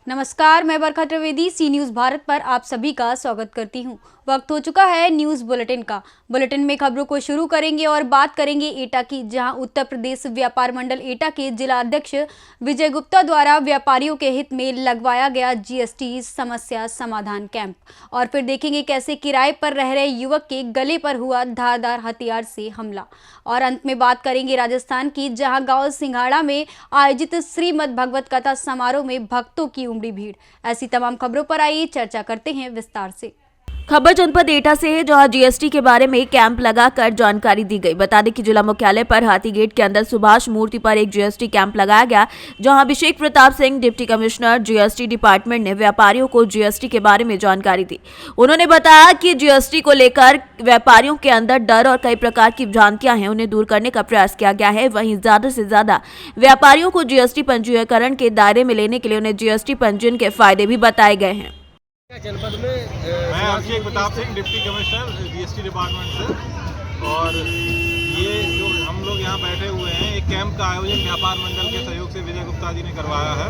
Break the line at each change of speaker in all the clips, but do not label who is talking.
नमस्कार, मैं बरखा त्रिवेदी सी न्यूज़ भारत पर आप सभी का स्वागत करती हूं। वक्त हो चुका है न्यूज़ बुलेटिन का। बुलेटिन में खबरों को शुरू करेंगे और बात करेंगे एटा की, जहां उत्तर प्रदेश व्यापार मंडल एटा के जिला अध्यक्ष विजय गुप्ता द्वारा व्यापारियों के हित में लगवाया गया जीएसटी समस्या समाधान कैंप। और फिर देखेंगे कैसे किराए पर रह रहे युवक के गले पर हुआ धारदार हथियार से हमला। और अंत में बात करेंगे राजस्थान की, जहां गांव सिंघाड़ा में आयोजित श्रीमद् भगवत कथा समारोह में भक्तों की उमड़ी भीड़। ऐसी तमाम खबरों पर आइए चर्चा करते हैं विस्तार से।
खबर जनपद एटा से है, जहां जीएसटी के बारे में कैंप लगाकर जानकारी दी गई। बता दें कि जिला मुख्यालय पर हाथी गेट के अंदर सुभाष मूर्ति पर एक जीएसटी कैंप लगाया गया, जहां Abhishek Pratap Singh deputy commissioner GST department ने व्यापारियों को जीएसटी के बारे में जानकारी दी। उन्होंने बताया कि जीएसटी को लेकर व्यापारियों के अंदर डर और कई प्रकार की भ्रांतियां हैं, उन्हें दूर करने का प्रयास किया गया है। वहीं ज्यादा से ज्यादा व्यापारियों को जीएसटी पंजीकरण के दायरे में लेने के लिए उन्हें जीएसटी पंजीयन के फायदे भी बताए गए हैं।
जनपद में मैं Abhishek Pratap Singh deputy commissioner GST department से, और ये जो हम लोग यहाँ बैठे हुए हैं, एक कैंप का आयोजन व्यापार मंडल के सहयोग से विजय गुप्ता जी ने करवाया है।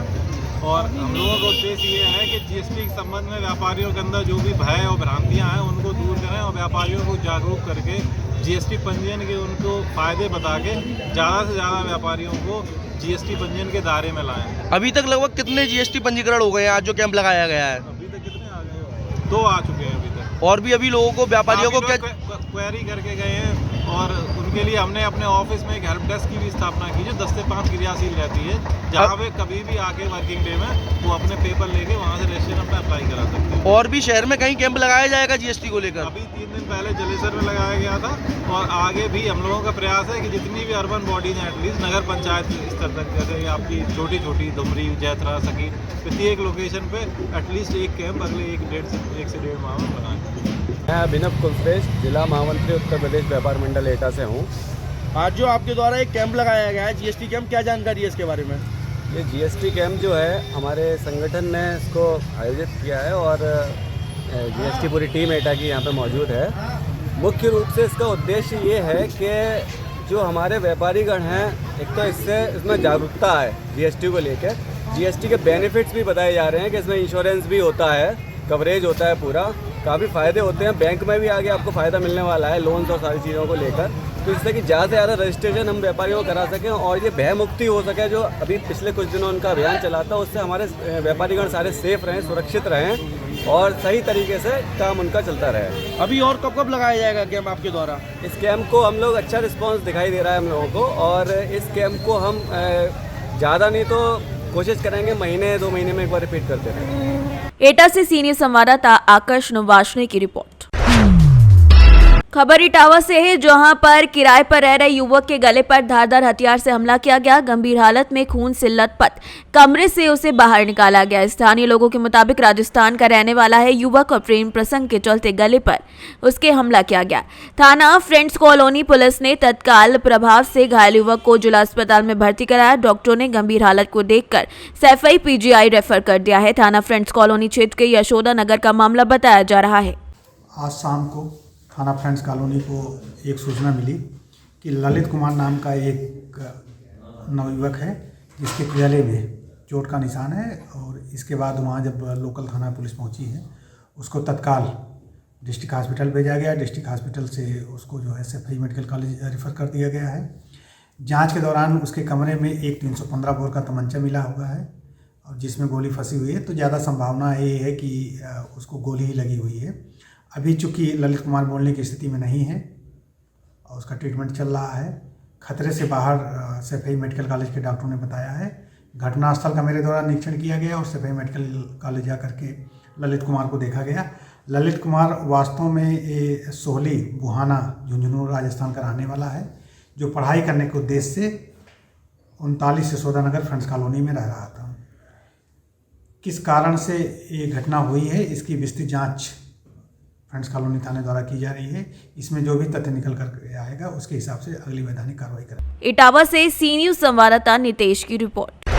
और हम लोगों का उद्देश्य ये है कि जीएसटी के संबंध में व्यापारियों के अंदर जो भी भय और भ्रांतियाँ हैं उनको दूर करें और व्यापारियों को जागरूक करके जीएसटी पंजीयन के उनको फायदे बता के ज़्यादा से ज़्यादा व्यापारियों को जीएसटी पंजीयन के दायरे में लाएं।
अभी तक लगभग कितने जीएसटी पंजीकरण हो गए हैं आज जो कैंप लगाया गया है?
अभी तक कितने आ गए? 2 आ चुके हैं अभी तक।
और भी अभी लोगों को व्यापारियों को क्या
क्वेरी करके गए हैं, और उनके लिए हमने अपने ऑफिस में एक हेल्प डेस्क की भी स्थापना की जो 10 से 5 क्रियाशील रहती है, जहाँ वे कभी भी आके वर्किंग डे में वो अपने पेपर लेके वहाँ से रजिस्ट्रेशन अपना अप्लाई करा सकते हैं।
और भी शहर में कहीं कैंप लगाया जाएगा जीएसटी को लेकर?
अभी 3 दिन पहले जलेसर में लगाया गया था, और आगे भी हम लोगों का प्रयास है कि जितनी भी अर्बन बॉडीज हैं, एटलीस्ट नगर पंचायत स्तर तक, जैसे आपकी छोटी छोटी धुमरी, जैथरा, सकी, प्रत्येक लोकेशन पे एटलीस्ट एक कैंप अगले 1 से 1.5 माह में बनाएं।
मैं अभिनव कुलश्रेष्ठ, जिला महामंत्री उत्तर प्रदेश व्यापार मंडल एटा से हूँ।
आज जो आपके द्वारा एक कैंप लगाया गया है जीएसटी कैंप, क्या जानकारी है इसके बारे में?
ये जीएसटी कैंप जो है हमारे संगठन ने इसको आयोजित किया है, और जीएसटी पूरी टीम एटा की यहाँ पे मौजूद है। मुख्य रूप से इसका उद्देश्य ये है कि जो हमारे व्यापारीगण हैं, एक तो इसमें जागरूकता है जीएसटी को लेकर। जीएसटी के बेनिफिट्स भी बताए जा रहे हैं कि इसमें इंश्योरेंस भी होता है, कवरेज होता है, पूरा काफ़ी फ़ायदे होते हैं। बैंक में भी आगे आपको फ़ायदा मिलने वाला है लोन्स और सारी चीज़ों को लेकर, तो इससे कि ज़्यादा से ज़्यादा रजिस्ट्रेशन हम व्यापारियों को करा सकें और ये भय मुक्ति हो सके। जो अभी पिछले कुछ दिनों उनका अभियान चला था, उससे हमारे व्यापारीगण सारे सेफ रहें, सुरक्षित रहें और सही तरीके से काम उनका चलता रहे।
अभी और कब कब लगाया जाएगा कैंप आपके द्वारा?
इस कैंप को हम लोग अच्छा रिस्पॉन्स दिखाई दे रहा है हम लोगों को, और इस कैंप को हम ज़्यादा नहीं तो कोशिश करेंगे महीने 2 महीने में एक बार रिपीट करते रहें।
एटा से सीनियर संवाददाता आकाश नवाशने की रिपोर्ट। खबर इटावा से है, जहां पर किराए पर रह रहे युवक के गले पर धारदार हथियार से हमला किया गया। गंभीर हालत में खून से लथपथ कमरे से उसे बाहर निकाला गया। स्थानीय लोगों के मुताबिक राजस्थान का रहने वाला है युवक, और प्रेम प्रसंग के चलते गले पर उसके हमला किया गया। थाना फ्रेंड्स कॉलोनी पुलिस ने तत्काल प्रभाव से घायल युवक को जिला अस्पताल में भर्ती कराया। डॉक्टरों ने गंभीर हालत को देखकर सैफई पीजीआई रेफर कर दिया है। थाना फ्रेंड्स कॉलोनी क्षेत्र के यशोदा नगर का मामला बताया जा रहा है।
आज शाम को थाना फ्रेंड्स कॉलोनी को एक सूचना मिली कि ललित कुमार नाम का एक नवयुवक है, जिसके गले में चोट का निशान है। और इसके बाद वहाँ जब लोकल थाना पुलिस पहुँची है, उसको तत्काल डिस्ट्रिक्ट हॉस्पिटल भेजा गया। डिस्ट्रिक्ट हॉस्पिटल से उसको जो है सैफई मेडिकल कॉलेज रेफ़र कर दिया गया है। जांच के दौरान उसके कमरे में एक 315 बोर का तमंचा मिला हुआ है, और जिसमें गोली फंसी हुई है। तो ज़्यादा संभावना ये है कि उसको गोली ही लगी हुई है। अभी चूँकि ललित कुमार बोलने की स्थिति में नहीं है और उसका ट्रीटमेंट चल रहा है, खतरे से बाहर सैफई मेडिकल कॉलेज के डॉक्टरों ने बताया है। घटनास्थल का मेरे द्वारा निरीक्षण किया गया और सैफई मेडिकल कॉलेज जा करके ललित कुमार को देखा गया। ललित कुमार वास्तव में सोहली बुहाना झुंझुनू राजस्थान का रहने वाला है, जो पढ़ाई करने के उद्देश्य से 39 यशोदा नगर फ्रेंड्स कॉलोनी में रह रहा था। किस कारण से ये घटना हुई है, इसकी विस्तृत जाँच फ्रेंड्स कॉलोनी थाने द्वारा की जा रही है। इसमें जो भी तथ्य निकल कर आएगा उसके हिसाब से अगली वैधानिक कार्रवाई करें।
इटावा से सी न्यूज़ संवाददाता नितेश की रिपोर्ट।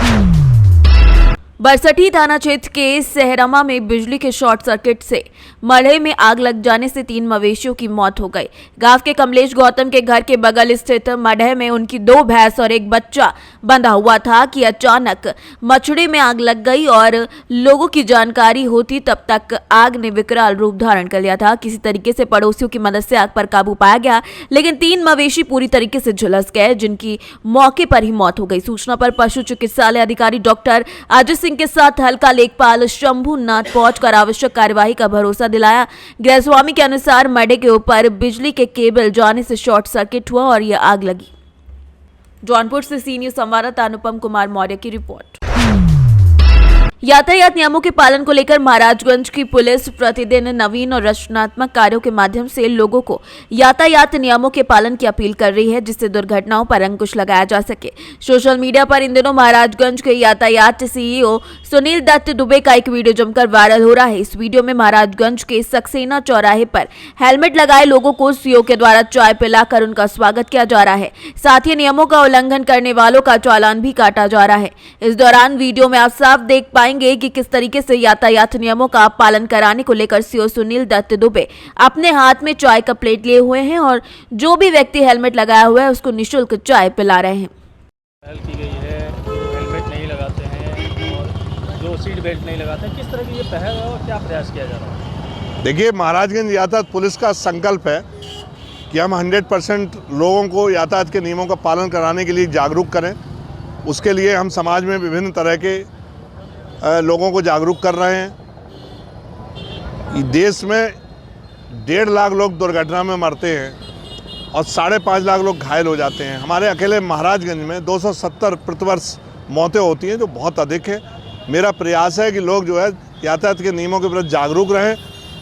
बरसठी थाना क्षेत्र के सहरमा में बिजली के शॉर्ट सर्किट से मढ़े में आग लग जाने से 3 मवेशियों की मौत हो गई। गांव के कमलेश गौतम के घर के बगल स्थित मढ़े में उनकी 2 भैंस और एक बच्चा बंधा हुआ था कि अचानक मछड़े में आग लग गई और लोगों की जानकारी होती तब तक आग ने विकराल रूप धारण कर लिया था। किसी तरीके से पड़ोसियों की मदद से आग पर काबू पाया गया, लेकिन 3 मवेशी पूरी तरीके से झुलस गए, जिनकी मौके पर ही मौत हो गई। सूचना पर पशु चिकित्सालय अधिकारी डॉक्टर अजय सिंह के साथ हल्का लेखपाल शंभुनाथ पहुंचकर आवश्यक कार्यवाही का भरोसा दिलाया। गृहस्वामी के अनुसार मडे के ऊपर बिजली के केबल जाने से शॉर्ट सर्किट हुआ और यह आग लगी। जौनपुर से सी न्यूज संवाददाता अनुपम कुमार मौर्य की रिपोर्ट। यातायात नियमों के पालन को लेकर महाराजगंज की पुलिस प्रतिदिन नवीन और रचनात्मक कार्यों के माध्यम से लोगों को यातायात नियमों के पालन की अपील कर रही है, जिससे दुर्घटनाओं पर अंकुश लगाया जा सके। सोशल मीडिया पर इन दिनों महाराजगंज के यातायात सीईओ सुनील दत्त दुबे का एक वीडियो जमकर वायरल हो रहा है। इस वीडियो में महाराजगंज के सक्सेना चौराहे पर हेलमेट लगाए लोगों को सीईओ के द्वारा चाय पिलाकर उनका स्वागत किया जा रहा है। साथ ही नियमों का उल्लंघन करने वालों का चालान भी काटा जा रहा है। इस दौरान वीडियो में आप साफ देख पाएंगे कि किस तरीके से यातायात नियमों का पालन कराने को लेकर सीईओ सुनील दत्त दुबे अपने हाथ में चाय का प्लेट लिए हुए हैं और जो भी व्यक्ति हेलमेट लगाया हुआ है उसको निःशुल्क चाय पिला रहे हैं।
पहल की गई है, जो हेलमेट नहीं लगाते हैं और जो सीट बेल्ट नहीं लगाते हैं, किस तरह की ये पहल है और क्या प्रयास किया जा रहा है?
देखिए, महाराजगंज यातायात पुलिस का संकल्प है कि हम 100% लोगों को यातायात के नियमों का पालन कराने के लिए जागरूक करें। उसके लिए हम समाज में विभिन्न तरह के लोगों को जागरूक कर रहे हैं। देश में 1.5 लाख लोग दुर्घटना में मरते हैं और 5.5 लाख लोग घायल हो जाते हैं। हमारे अकेले महाराजगंज में 270 प्रतिवर्ष मौतें होती हैं, जो बहुत अधिक है। मेरा प्रयास है कि लोग जो है यातायात के नियमों के प्रति जागरूक रहें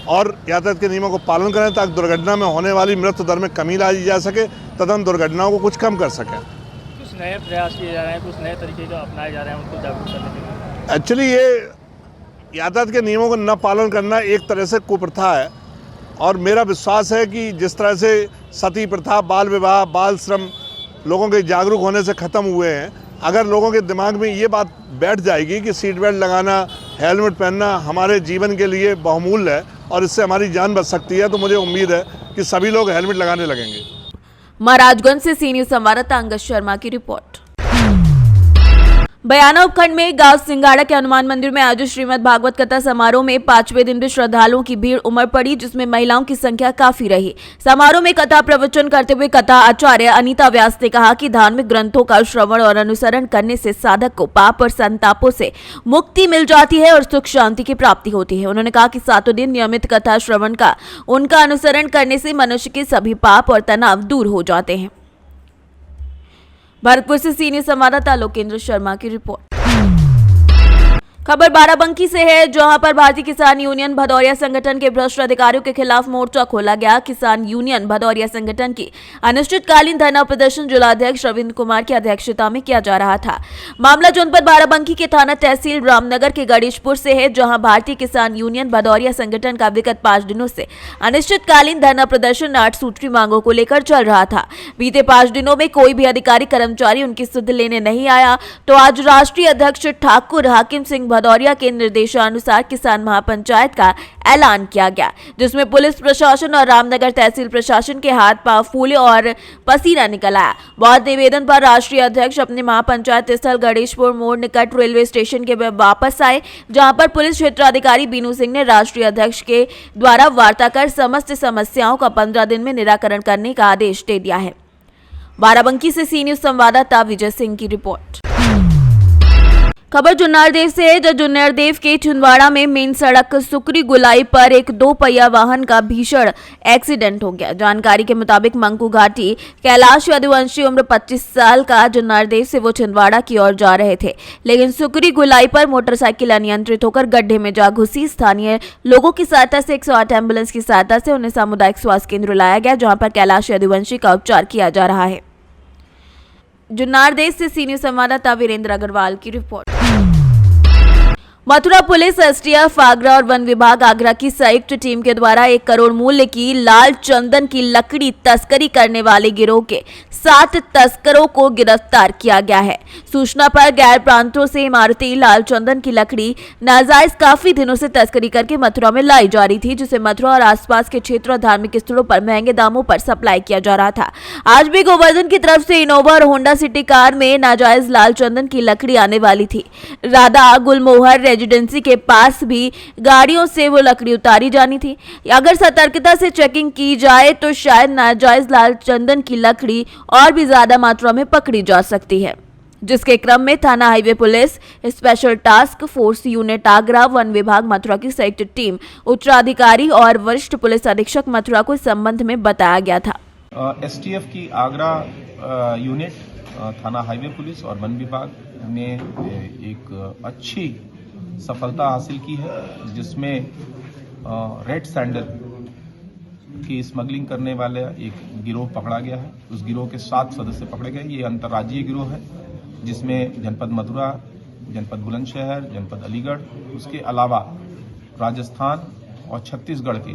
और यातायात के नियमों को पालन करें, ताकि दुर्घटना में होने वाली मृत्यु दर में कमी लाई जा सके तथा हम दुर्घटनाओं को कुछ कम कर सकें।
कुछ नए प्रयास किए जा रहे हैं, कुछ नए तरीके जो अपनाए जा रहे हैं उनको जागरूक करने के लिए।
एक्चुअली ये यातायात के नियमों का न पालन करना एक तरह से कुप्रथा है और मेरा विश्वास है कि जिस तरह से सती प्रथा, बाल विवाह, बाल श्रम लोगों के जागरूक होने से ख़त्म हुए हैं, अगर लोगों के दिमाग में ये बात बैठ जाएगी कि सीट बेल्ट लगाना, हेलमेट पहनना हमारे जीवन के लिए बहुमूल्य है और इससे हमारी जान बच सकती है, तो मुझे उम्मीद है कि सभी लोग हेलमेट लगाने लगेंगे।
महाराजगंज से सी न्यूज संवाददाता अंगद शर्मा की रिपोर्ट। बयाना उपखंड में गांव सिंगाड़ा के हनुमान मंदिर में आज श्रीमद् भागवत कथा समारोह में 5वें दिन भी श्रद्धालुओं की भीड़ उमड़ पड़ी, जिसमें महिलाओं की संख्या काफी रही। समारोह में कथा प्रवचन करते हुए कथा आचार्य अनीता व्यास ने कहा कि धार्मिक ग्रंथों का श्रवण और अनुसरण करने से साधक को पाप और संतापों से मुक्ति मिल जाती है और सुख शांति की प्राप्ति होती है। उन्होंने कहा कि 7 दिन नियमित कथा श्रवण का उनका अनुसरण करने से मनुष्य के सभी पाप और तनाव दूर हो जाते हैं। भरतपुर से सी न्यूज संवाददाता लोकेंद्र शर्मा की रिपोर्ट। खबर बाराबंकी से है, जहां पर भारतीय किसान यूनियन भदौरिया संगठन के भ्रष्ट अधिकारियों के खिलाफ मोर्चा खोला गया। किसान यूनियन भदौरिया संगठन की अनिश्चितकालीन धरना प्रदर्शन जिलाध्यक्ष रविंद्र कुमार की अध्यक्षता में किया जा रहा था। मामला जनपद बाराबंकी के थाना तहसील रामनगर के गणेशपुर से है, जहां भारतीय किसान यूनियन भदौरिया संगठन का विगत 5 दिनों से अनिश्चितकालीन धरना प्रदर्शन 8 सूत्री मांगों को लेकर चल रहा था। बीते 5 दिनों में कोई भी अधिकारी कर्मचारी उनकी सुध लेने नहीं आया, तो आज राष्ट्रीय अध्यक्ष ठाकुर हाकिम सिंह भदौरिया के निर्देशानुसार किसान महापंचायत का ऐलान किया गया, जिसमें पुलिस प्रशासन और रामनगर तहसील प्रशासन के हाथ पांव फूले और पसीना निकल आया। बहुत निवेदन पर राष्ट्रीय अध्यक्ष अपने महापंचायत स्थल गणेशपुर मोड़ निकट रेलवे स्टेशन के वापस आए, जहां पर पुलिस क्षेत्राधिकारी बीनू सिंह ने राष्ट्रीय अध्यक्ष के द्वारा वार्ता कर समस्त समस्याओं का 15 दिन में निराकरण करने का आदेश दे दिया है। बाराबंकी से सी न्यूज संवाददाता विजय सिंह की रिपोर्ट। खबर जुन्नरदेव से है, जो जुन्नरदेव के छिंदवाड़ा में मेन सड़क सुकरी गुलाई पर एक 2 पहिया वाहन का भीषण एक्सीडेंट हो गया। जानकारी के मुताबिक मंकू घाटी कैलाश यदुवंशी उम्र 25 साल का जुन्नरदेव से वो छिंदवाड़ा की ओर जा रहे थे, लेकिन सुकरी गुलाई पर मोटरसाइकिल अनियंत्रित होकर गड्ढे में जा घुसी। स्थानीय लोगों की सहायता से 108 एम्बुलेंस की सहायता से उन्हें सामुदायिक स्वास्थ्य केंद्र लाया गया, जहां पर कैलाश यदुवंशी का उपचार किया जा रहा है। जुन्नरदेव से सी न्यूज संवाददाता वीरेंद्र अग्रवाल की report. Mathura police, STF Agra और वन विभाग आगरा की संयुक्त टीम के द्वारा 1 करोड़ मूल्य की लाल चंदन की लकड़ी तस्करी करने वाले गिरोह के 7 तस्करों को गिरफ्तार किया गया है। सूचना पर गैर प्रांतों से इमारती लाल चंदन की लकड़ी नाजायज काफी दिनों से तस्करी करके मथुरा में लाई जा रही थी, जिसे मथुरा और आसपास के क्षेत्र और धार्मिक स्थलों पर महंगे दामों पर सप्लाई किया जा रहा था। आज भी गोवर्धन की तरफ से इनोवा और होंडा सिटी कार में नाजायज लाल चंदन की लकड़ी आने वाली थी। राधा गुलमोहर रेजिडेंसी के पास भी गाड़ियों से वो लकड़ी उतारी जानी थी। अगर सतर्कता से चेकिंग की जाए तो शायद नाजायज लाल चंदन की लकड़ी और भी ज्यादा मात्रा में पकड़ी जा सकती है, जिसके क्रम में थाना highway police, special task force unit Agra, one विभाग मथुरा की संयुक्त टीम, उच्चाधिकारी और वरिष्ठ पुलिस अधीक्षक मथुरा को इस संबंध में बताया गया था।
एसटीएफ की आगरा यूनिट, थाना हाईवे पुलिस और वन विभाग ने एक अच्छी सफलता हासिल की है, जिसमें रेड सैंडल की स्मगलिंग करने वाले एक गिरोह पकड़ा गया है। उस गिरोह के 7 सदस्य पकड़े गए। ये अंतर्राज्यीय गिरोह है, जिसमें जनपद मथुरा, जनपद बुलंदशहर, जनपद अलीगढ़, उसके अलावा राजस्थान और छत्तीसगढ़ के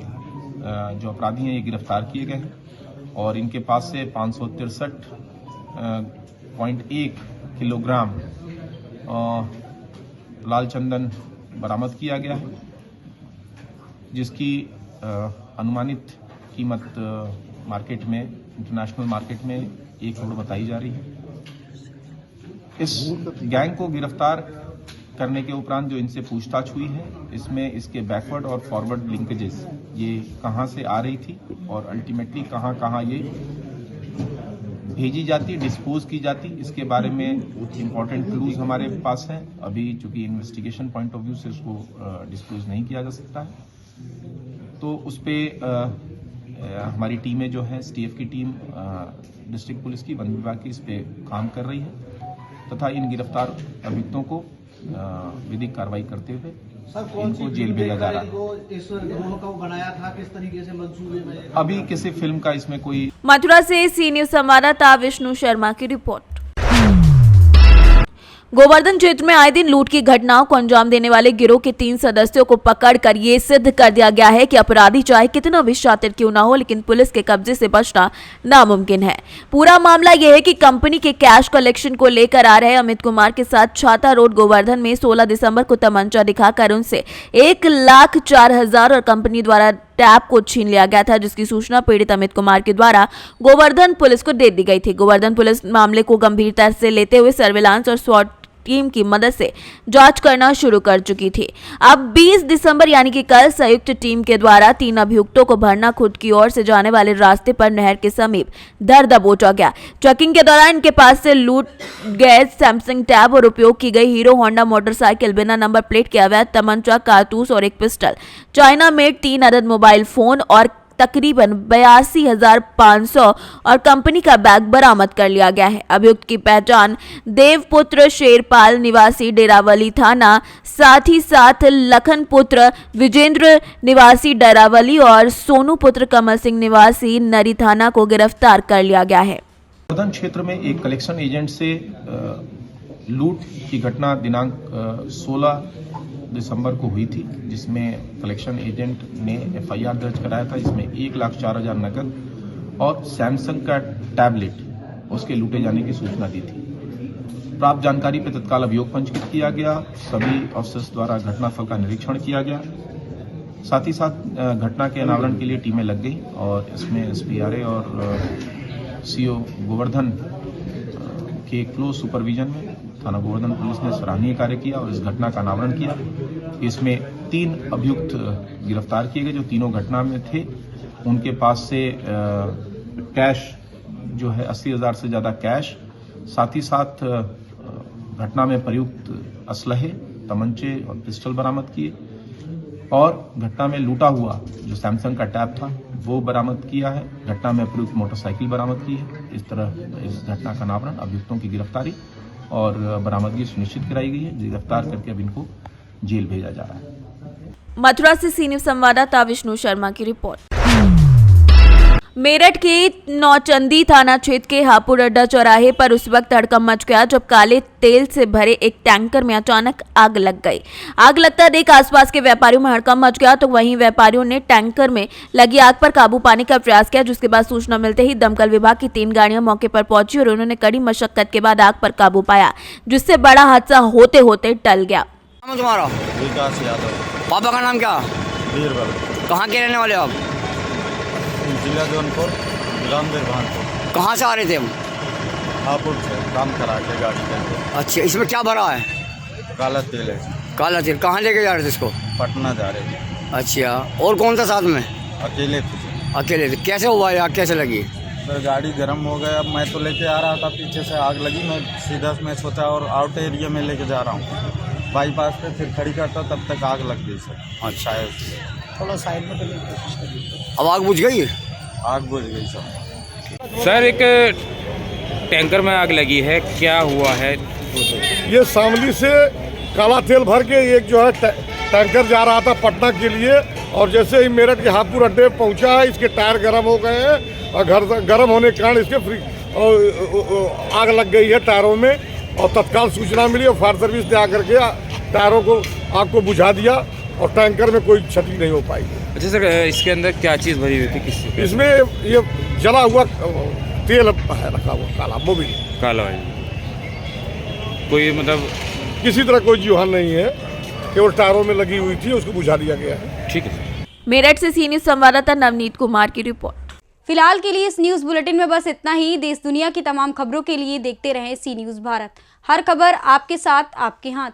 जो अपराधी हैं ये गिरफ्तार किए गए हैं और इनके पास से 563.1 किलोग्राम लाल चंदन बरामद किया गया है, जिसकी अनुमानित कीमत मार्केट में, इंटरनेशनल मार्केट में 1 करोड़ बताई जा रही है। इस गैंग को गिरफ्तार करने के उपरांत जो इनसे पूछताछ हुई है, इसमें इसके बैकवर्ड और फॉरवर्ड लिंकेजेस, ये कहां से आ रही थी और अल्टीमेटली कहां कहां ये भेजी जाती, डिस्पोज की जाती, इसके बारे में कुछ इंपॉर्टेंट क्लूज हमारे पास हैं। अभी चूंकि इन्वेस्टिगेशन पॉइंट ऑफ व्यू से उसको डिस्पोज नहीं किया जा सकता है, तो उस पर हमारी टीमें जो है, एसटीएफ की टीम, डिस्ट्रिक्ट पुलिस की, वन विभाग की, इस पे काम कर रही है तथा इन गिरफ्तार अभियुक्तों को विधिक कार्रवाई करते हुए इनको जेल भेजा जा रहा है।
इस गिरोह का बनाया था, किस तरीके से मंसूबे में?
अभी किसी फिल्म का इसमें कोई।
मथुरा से सी न्यूज संवाददाता विष्णु शर्मा की रिपोर्ट। गोवर्धन क्षेत्र में आए दिन लूट की घटनाओं को अंजाम देने वाले गिरोह के 3 सदस्यों को पकड़कर ये सिद्ध कर दिया गया है कि अपराधी चाहे कितना भी शातिर क्यों ना हो, लेकिन पुलिस के कब्जे से बचना नामुमकिन है। पूरा मामला यह है कि कंपनी के कैश कलेक्शन को लेकर आ रहे अमित कुमार के साथ छाता रोड गोवर्धन में 16 दिसंबर को तमंचा दिखाकर उनसे 1,04,000 और कंपनी द्वारा टैब को छीन लिया गया था, जिसकी सूचना पीड़ित अमित कुमार के द्वारा गोवर्धन पुलिस को दे दी गई थी। गोवर्धन पुलिस मामले को गंभीरता से लेते हुए सर्विलांस और स्वॉट टीम की मदद से जांच करना शुरू कर चुकी थी। अब 20 दिसंबर यानी कि कल संयुक्त टीम के द्वारा 3 अभियुक्तों को भरना खुद की ओर से जाने वाले रास्ते पर नहर के समीप धर दबोचा गया। चेकिंग के दौरान इनके पास से लूट गए सैमसंग टैब और उपयोग की गई हीरो होंडा मोटरसाइकिल, बिना नंबर प्लेट के अवैध तमंचा, कारतूस और एक पिस्टल, चाइना मेड 3 अदद मोबाइल फोन और तकरीबन 82,500 और कंपनी का बैग बरामद कर लिया गया है। अभियुक्त की पहचान देवपुत्र शेरपाल निवासी डेरावली थाना, साथ ही साथ लखनपुत्र विजेंद्र निवासी डेरावली और सोनू पुत्र कमल सिंह निवासी नरी थाना को गिरफ्तार कर लिया गया है।
गोवर्धन क्षेत्र में एक कलेक्शन एजेंट से लूट की घटना दिनांक 16 दिसंबर को हुई थी, जिसमें कलेक्शन एजेंट ने एफआईआर दर्ज कराया था। इसमें 1,04,000 नकद और सैमसंग का टैबलेट उसके लूटे जाने की सूचना दी थी। प्राप्त जानकारी पर तत्काल अभियोग पंजीकृत किया गया। सभी ऑफिसर्स द्वारा घटनास्थल का निरीक्षण किया गया। साथ ही साथ घटना के अनावरण के लिए टीमें लग गई और इसमें एसपीआरए और सीओ गोवर्धन के क्लोज सुपरविजन में थाना गोवर्धन पुलिस ने सराहनीय कार्य किया और इस घटना का अनावरण किया। इसमें 3 अभियुक्त गिरफ्तार किए गए जो तीनों घटना में थे। उनके पास से कैश जो है 80,000 से ज़्यादा कैश, साथ ही साथ घटना में प्रयुक्त असलहे, तमंचे और पिस्टल बरामद किए और घटना में लूटा हुआ जो सैमसंग का टैब था वो बरामद किया है। घटना में प्रयुक्त मोटरसाइकिल बरामद की है। इस तरह इस घटना का अनावरण, अभियुक्तों की गिरफ्तारी और बरामदगी सुनिश्चित कराई गई है। गिरफ्तार करके अब इनको जेल भेजा जा रहा है।
मथुरा से सी न्यूज संवाददाता विष्णु शर्मा की रिपोर्ट। मेरठ के नौचंदी थाना क्षेत्र के हापुड़ अड्डा चौराहे पर उस वक्त हड़कंप मच गया जब काले तेल से भरे एक टैंकर में अचानक आग लग गई। आग लगता देख आसपास के व्यापारियों में हड़कंप मच गया तो वहीं व्यापारियों ने टैंकर में लगी आग पर काबू पाने का प्रयास किया, जिसके बाद सूचना मिलते ही दमकल विभाग की 3 गाड़ियां मौके पर पहुंची और उन्होंने कड़ी मशक्कत के बाद आग पर काबू पाया, जिससे बड़ा हादसा होते होते टल गया।
नाम है तुम्हारा?
विकास यादव।
पापा का नाम क्या?
बीरबल।
कहाँ के रहने वाले हो आप?
जिला जौनपुर, ग्राम बिरभानपुर।
कहाँ से आ रहे थे हम?
हापुड़ से काम करा के गाड़ी के।
अच्छा, इसमें क्या भरा है?
काला तेल है।
काला तेल। कहाँ लेके जा रहे थे इसको?
पटना जा रहे थे।
अच्छा, और कौन था साथ में?
अकेले थे।
अकेले थे। कैसे हुआ ये आग, कैसे लगी?
सर गाड़ी गर्म हो गया, अब मैं तो लेके आ रहा था, पीछे से आग लगी, मैं सीधा मैं सोचा और आउट एरिया में लेके जा रहा हूँ बाईपास पे, फिर खड़ी करता तब तक आग लग गई सर।
अच्छा,
थोड़ा साइड में करने की कोशिश करिए।
अब आग बुझ गई?
आग बुझ गई सर।
सर एक टैंकर में आग लगी है, क्या हुआ है?
ये शामली से काला तेल भर के एक जो है टैंकर जा रहा था पटना के लिए, और जैसे ही मेरठ के हापुड़ अड्डे पहुंचा है इसके टायर गर्म हो गए हैं और गर्म होने के कारण इसके आग लग गई है टायरों में, और तत्काल सूचना मिली और फायर सर्विस ने आकर के टायरों को आग को बुझा दिया और टैंकर में कोई क्षति नहीं हो पाई।
अच्छा सर, इसके अंदर क्या चीज़ भरी हुई थी? किस
इसमें ये जला हुआ तेल है रखा हुआ, काला मोबिल,
काला है। कोई मतलब
किसी तरह कोई जीवन नहीं है, केवल टायरों में लगी हुई थी, उसको बुझा दिया गया है।
ठीक है।
मेरठ से सी न्यूज संवाददाता नवनीत कुमार की रिपोर्ट।
फिलहाल के लिए इस न्यूज बुलेटिन में बस इतना ही। देश दुनिया की तमाम खबरों के लिए देखते रहें सी न्यूज भारत। हर खबर आपके साथ, आपके हाथ।